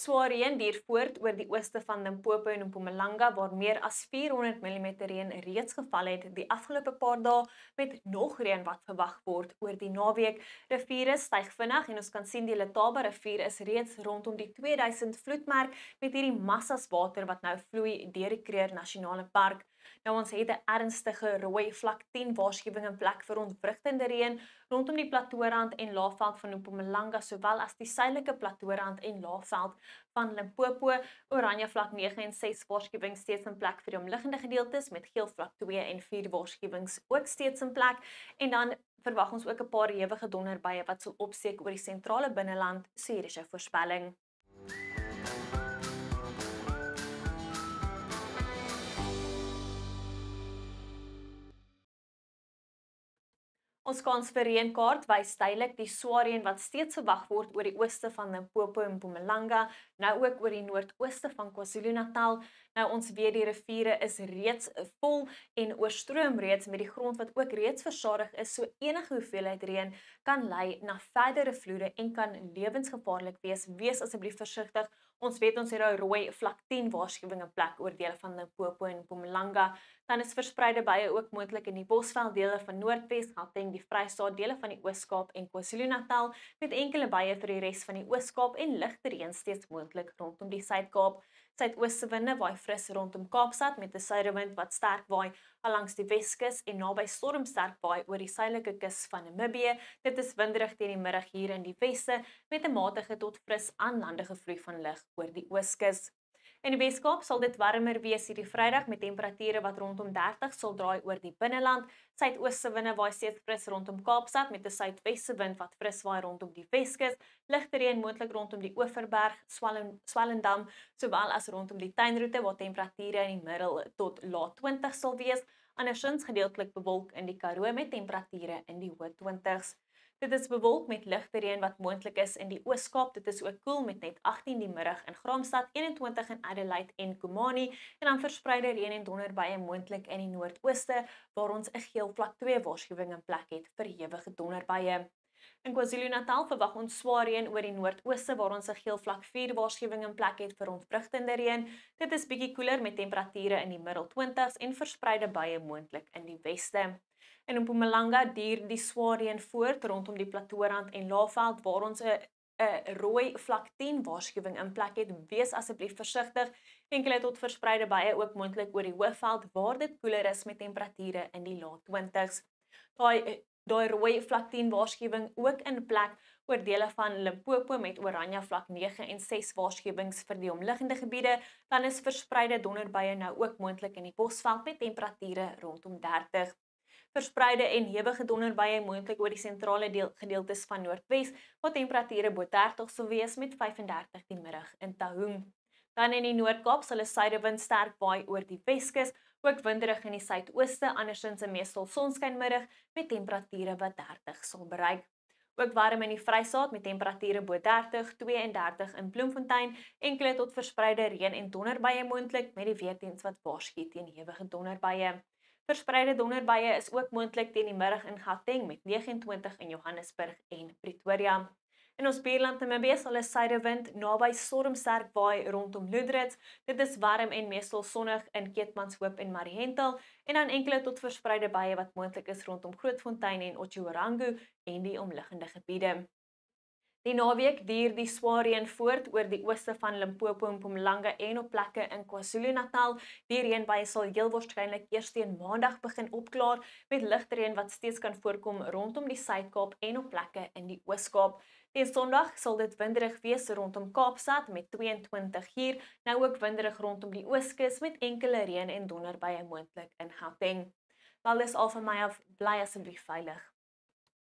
Swaar reën duur voort oor die ooste van Limpopo en Mpumalanga waar meer as 400 mm reën reeds geval het die afgelope paar dae met nog reën wat verwag word oor die naweek. Riviere styg vinnig en ons kan sien die Letaba rivier is reeds rondom die 2000 vloedmerk met hierdie massas water wat nou vloei deur die Kruger Nasionale Park. Nou ons het 'n ernstige rooi vlak 10 waarskuwing in plek vir ontwrigtende reën rondom die plateaurand en laafveld van Mpumalanga sowel as die suidelike plateaurand en laafveld van Limpopo. Oranje vlak 9 en 6 waarskuwings steeds in plek vir die omliggende gedeeltes met geel vlak 2 en 4 waarskuwings ook steeds in plek. En dan verwag ons ook 'n paar ewige donderbuie wat sal opsteek oor die sentrale binneland, so hier is jou voorspelling. Ons kans vir reënkaart wys duidelik die swaar reën wat steeds verwag word oor die ooste van Limpopo en Mpumalanga, nou ook oor die noordooste van KwaZulu-Natal. Nou ons weet die riviere is reeds vol en oorstroom reeds met die grond wat ook reeds versadig is, so enige hoeveelheid reën kan lei na verdere vloede en kan lewensgevaarlik wees. Wees asseblief versigtig. Ons weet ons het 'n rooi vlak 10 waarskuwing in plek oor dele van Limpopo en Mpumalanga. Dan is verspreide buie ook moontlik in die Bosveld dele van Noordwes, Gauteng, die Vrystaat, dele van die Oos-Kaap en KwaZulu-Natal met enkele buie vir die res van die Oos-Kaap en ligte reën steeds moontlik rondom die Suid-Kaap. Suidooste winde waai fris rondom Kaapstad met 'n suidewind wat sterk waai langs die Weskus en naby stormsterk waai oor die suidelike kus van Namibië. Dit is winderig teen die middag hier in die weste met 'n matige tot fris aanlandige vloei van lug oor die Ooskus. In die Weskaap sal dit warmer wees hierdie Vrydag met temperature wat rondom 30 sal draai oor die binneland. Suidooste winde waai steeds fris rondom Kaapstad met 'n suidweste wind wat fris waai rondom die Weskus. Ligte reën moontlik rondom die Oeverberg, Swellendam, sowel as rondom die tuinroete waar temperature in die middel tot laat 20 sal wees. Andersins gedeeltelik bewolk in die Karoo met temperature in die hoë 20s. Dit is bewolk met ligte reën wat moontlik is in die Oos-Kaap. Dit is ook koel met net 18 die middag in Graamsstad, 21 in Adelaide en Komani en dan verspreide reën en donderbuie moontlik in die noordooste waar ons 'n geel vlak 2 waarskuwing in plek het vir ewige donderbuie. In KwaZulu-Natal verwag ons swaar reën oor die noordooste waar ons 'n geel vlak 4 waarskuwing in plek het vir ontwrigtende reën. Dit is bietjie koeler met temperature in die middel 20s en verspreide buie moontlik in die weste. In Mpumalanga duur die swaar reën voort rondom die plateaurand en laafveld waar ons 'n rooi vlak 10 waarskuwing in plek het. Wees asseblief versigtig. Enkele tot verspreide buie ook moontlik oor die Hoëveld waar dit koeler is met temperature in die laat 20s. Daai rooi vlak 10 waarskuwing ook in plek oor dele van Limpopo met oranje vlak 9 en 6 waarskuwings vir die omliggende gebiede. Dan is verspreide donderbuie nou ook moontlik in die Bosveld met temperature rondom 30. Verspreide en hewige donderbuie moontlik oor die sentrale gedeeltes van Noordwes waar temperature bo 30 sal wees met 35 die middag in Taung. Dan in die Noord-Kaap sal 'n suidewind sterk waai oor die Weskus, ook winderig in die suidooste, andersins 'n meestal sonskynmiddag met temperature wat 30 sal bereik. Ook warm in die Vrystaat met temperature bo 30, 32 in Bloemfontein, enkele tot verspreide reën en donderbuie moontlik met die weerdiens wat waarsku teen hewige donderbuie. Verspreide donderbuie is ook moontlik teen die middag in Gauteng met 29 in Johannesburg en Pretoria. In ons buurland Namibië sal 'n suidewind naby stormsterk waai rondom Loodrich. Dit is warm en meestal sonnig in Keetmanshoop en Mariental en dan enkele tot verspreide buie wat moontlik is rondom Grootfontein en Otjiwarongo en die omliggende gebiede. Die naweek duur die swaar reën voort oor die ooste van Limpopo en Mpumalanga en op plekke in KwaZulu-Natal. Die reënbuie sal heel waarskynlik eers teen Maandag begin opklaar met ligte reën wat steeds kan voorkom rondom die Suid-Kaap en op plekke in die Oos-Kaap. Teen Sondag sal dit winderig wees rondom Kaapstad met 22 hier, nou ook winderig rondom die Ooskus met enkele reën en donderbuie moontlik in Gauteng. Wel dis al van my af, bly asseblief veilig.